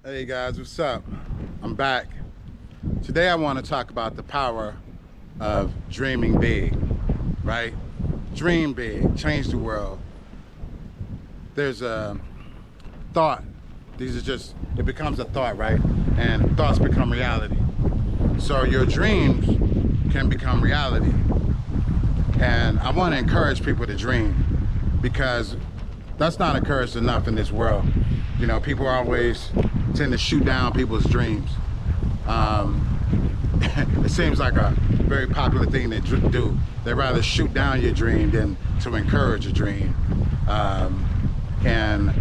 Hey guys, what's up? I'm back. Today I want to talk about the power of dreaming big, right? Dream big, change the world. There's a thought. These are just, it becomes a thought, right? And thoughts become reality. So your dreams can become reality. And I want to encourage people to dream because that's not encouraged enough in this world. You know, people always tend to shoot down people's dreams. It seems like a very popular thing to do. They rather shoot down your dream than to encourage a dream. And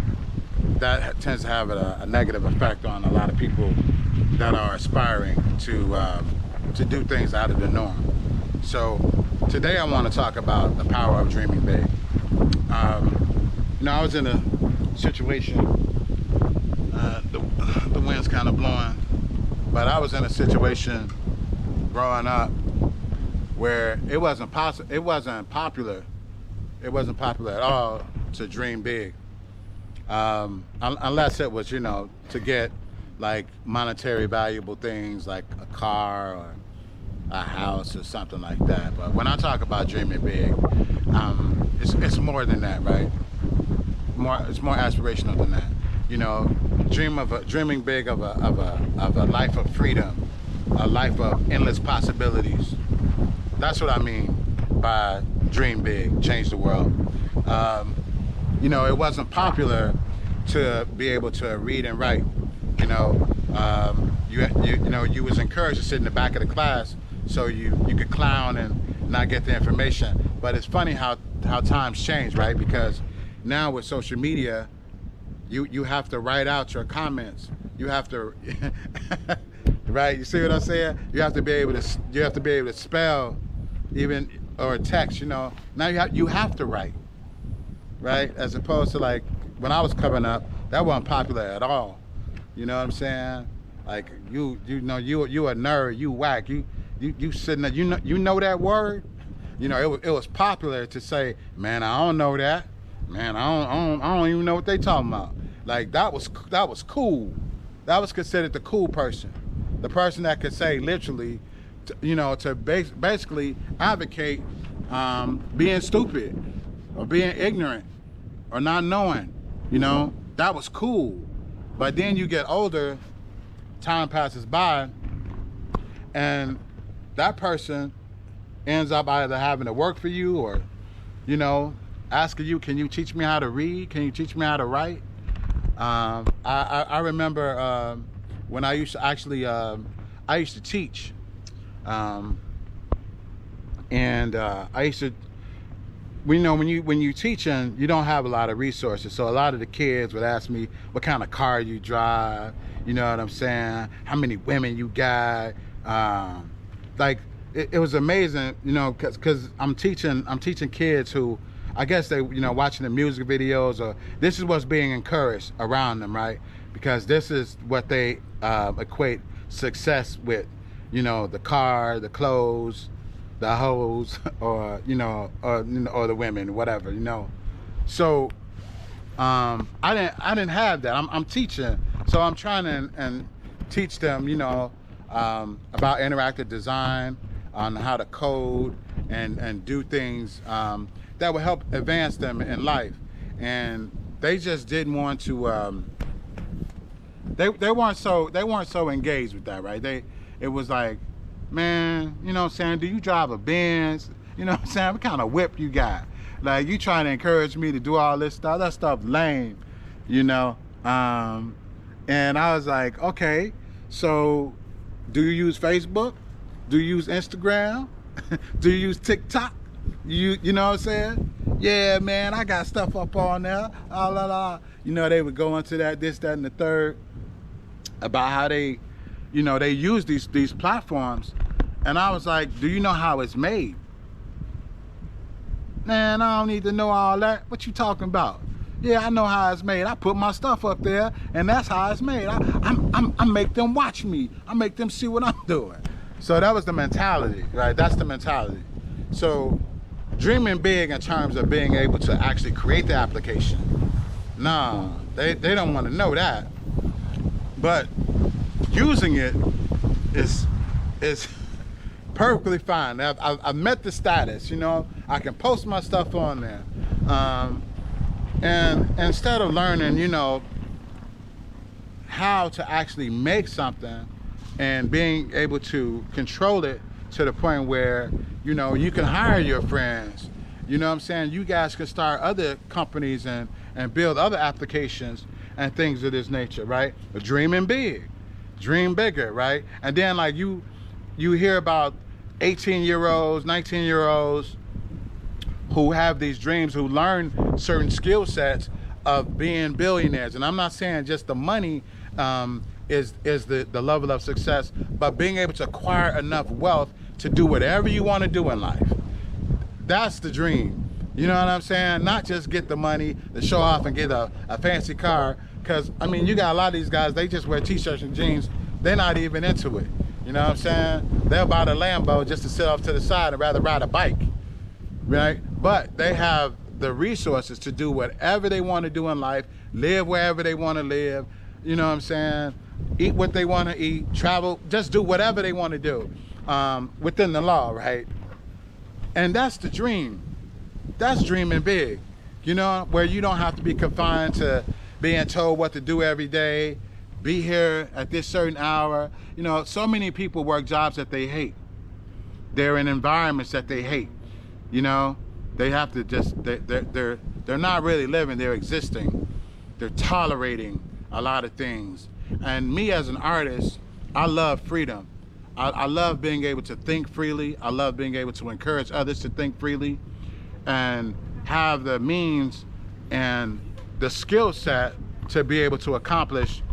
that tends to have a negative effect on a lot of people that are aspiring to do things out of the norm. So today I want to talk about the power of dreaming big. You know, I was in a situation, the wind's kind of blowing, but I was in a situation growing up where it wasn't popular at all to dream big, unless it was, you know, to get like monetary valuable things like a car or a house or something like that. But when I talk about dreaming big, it's more than that, right? It's more aspirational than that. You know, dreaming big of a life of freedom, a life of endless possibilities. That's what I mean by dream big, change the world. You know, it wasn't popular to be able to read and write. You know, you was encouraged to sit in the back of the class so you could clown and not get the information. But it's funny how times change, right? Because now with social media, you have to write out your comments. You have to, right? You see what I'm saying? You have to be able to spell, even, or text. You know, now you have to write, right? As opposed to like when I was coming up, that wasn't popular at all. You know what I'm saying? Like you a nerd, you whack, you sitting there, you know that word. You know, it was popular to say, man, I don't know that. Man, I don't even know what they talking about. Like that was cool. That was considered the cool person, the person that could say literally, to basically advocate being stupid or being ignorant or not knowing. You know, that was cool. But then you get older, time passes by, and that person ends up either having to work for you or, you know, asking you, can you teach me how to read? Can you teach me how to write? I remember when I used to actually, I used to teach. And I used to, when you teaching, you don't have a lot of resources. So a lot of the kids would ask me what kind of car you drive, you know what I'm saying? How many women you got? Like it was amazing, you know, cause I'm teaching kids who, I guess they, you know, watching the music videos, or this is what's being encouraged around them, right? Because this is what they equate success with, you know, the car, the clothes, the hoes, or or the women, whatever, you know. So I didn't have that. I'm teaching, so I'm trying to and teach them, you know, about interactive design, on how to code and do things that would help advance them in life. And they just didn't want to. They weren't so engaged with that, right? It was like, man, you know what I'm saying? Do you drive a Benz? You know what I'm saying? What kind of whip you got? Like, you trying to encourage me to do all this stuff? That stuff lame, you know? And I was like, okay, so do you use Facebook? Do you use Instagram? Do you use TikTok? You know what I'm saying? Yeah, man, I got stuff up on there. You know, they would go into that, this, that, and the third, about how they, you know, they use these platforms. And I was like, do you know how it's made? Man, I don't need to know all that. What you talking about? Yeah, I know how it's made. I put my stuff up there, and that's how it's made. I make them watch me. I make them see what I'm doing. So that was the mentality, right? That's the mentality. So dreaming big in terms of being able to actually create the application, nah, they don't want to know that. but using it is perfectly fine. I've met the status, you know. I can post my stuff on there, and instead of learning, you know, how to actually make something and being able to control it to the point where, you know, you can hire your friends, you know what I'm saying, you guys can start other companies and build other applications and things of this nature, right? But dreaming big, dream bigger, right? And then like you hear about 18-year-olds, 19-year-olds who have these dreams, who learn certain skill sets of being billionaires. And I'm not saying just the money is the level of success, but being able to acquire enough wealth to do whatever you want to do in life. That's the dream. You know what I'm saying? Not just get the money to show off and get a fancy car. Because, I mean, you got a lot of these guys, they just wear t-shirts and jeans. They're not even into it. You know what I'm saying? They'll buy the Lambo just to sit off to the side and rather ride a bike, right? But they have the resources to do whatever they want to do in life, live wherever they want to live, you know what I'm saying? Eat what they want to eat, travel, just do whatever they want to do within the law, right? And that's the dream. That's dreaming big, you know, where you don't have to be confined to being told what to do every day, be here at this certain hour. You know, so many people work jobs that they hate. They're in environments that they hate, you know? They have to just, they're not really living, they're existing. They're tolerating a lot of things. And me as an artist, I love freedom. I love being able to think freely. I love being able to encourage others to think freely and have the means and the skill set to be able to accomplish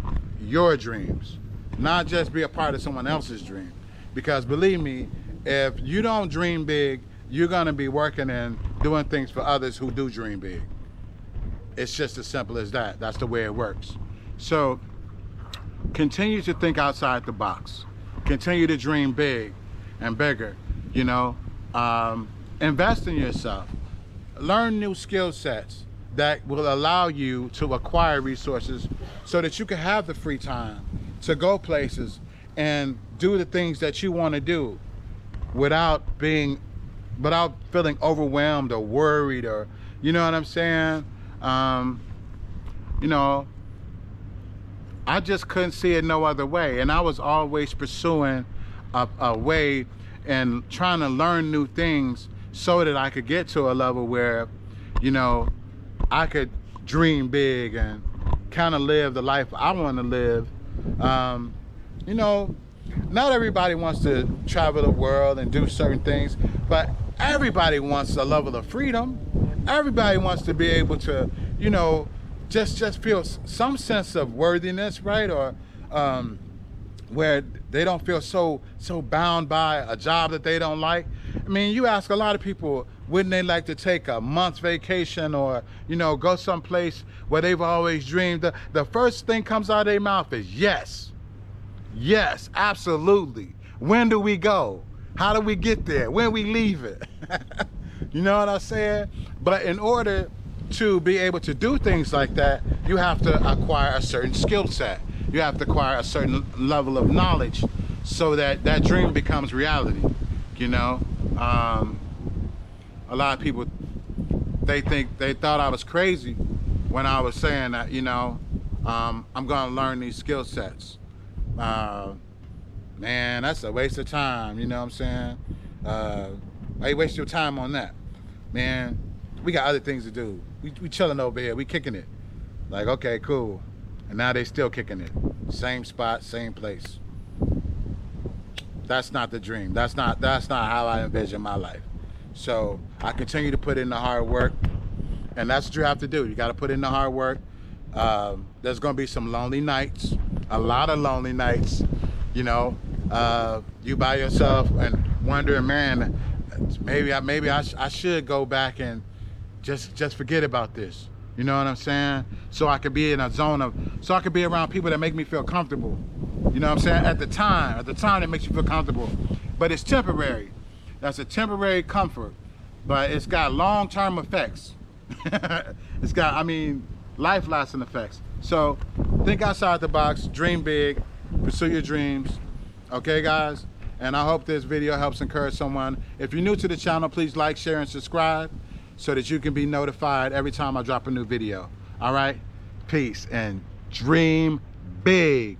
your dreams, not just be a part of someone else's dream. Because believe me, if you don't dream big, you're gonna be working and doing things for others who do dream big. It's just as simple as that. That's the way it works. So continue to think outside the box. Continue to dream big and bigger, you know. Invest in yourself. Learn new skill sets that will allow you to acquire resources so that you can have the free time to go places and do the things that you want to do without feeling overwhelmed or worried, or, you know what I'm saying? You know, I just couldn't see it no other way. And I was always pursuing a way and trying to learn new things so that I could get to a level where, you know, I could dream big and kind of live the life I want to live. You know, not everybody wants to travel the world and do certain things, but everybody wants a level of freedom. Everybody wants to be able to, you know, just feel some sense of worthiness, right? Or where they don't feel so bound by a job that they don't like. I mean, you ask a lot of people, wouldn't they like to take a month's vacation or, you know, go someplace where they've always dreamed? The first thing comes out of their mouth is yes. Yes, absolutely. When do we go? How do we get there? When we leave it? You know what I'm saying? But in order to be able to do things like that, you have to acquire a certain skill set. You have to acquire a certain level of knowledge so that that dream becomes reality, you know? A lot of people, they thought I was crazy when I was saying that, you know, I'm gonna learn these skill sets. Man, that's a waste of time, you know what I'm saying? Why you waste your time on that? Man, we got other things to do. We chilling over here, we kicking it. Like, okay, cool. And now they still kicking it. Same spot, same place. That's not the dream. That's not how I envision my life. So I continue to put in the hard work, and that's what you have to do. You got to put in the hard work. There's gonna be some lonely nights, a lot of lonely nights. You know, you by yourself and wondering, man, maybe I should go back and just forget about this. You know what I'm saying? So I could be in a zone of, so I could be around people that make me feel comfortable. You know what I'm saying? At the time it makes you feel comfortable. But it's temporary. That's a temporary comfort. But it's got long-term effects. It's got, I mean, life-lasting effects. So think outside the box, dream big, pursue your dreams. Okay, guys? And I hope this video helps encourage someone. If you're new to the channel, please like, share, and subscribe so that you can be notified every time I drop a new video. All right? Peace and dream big.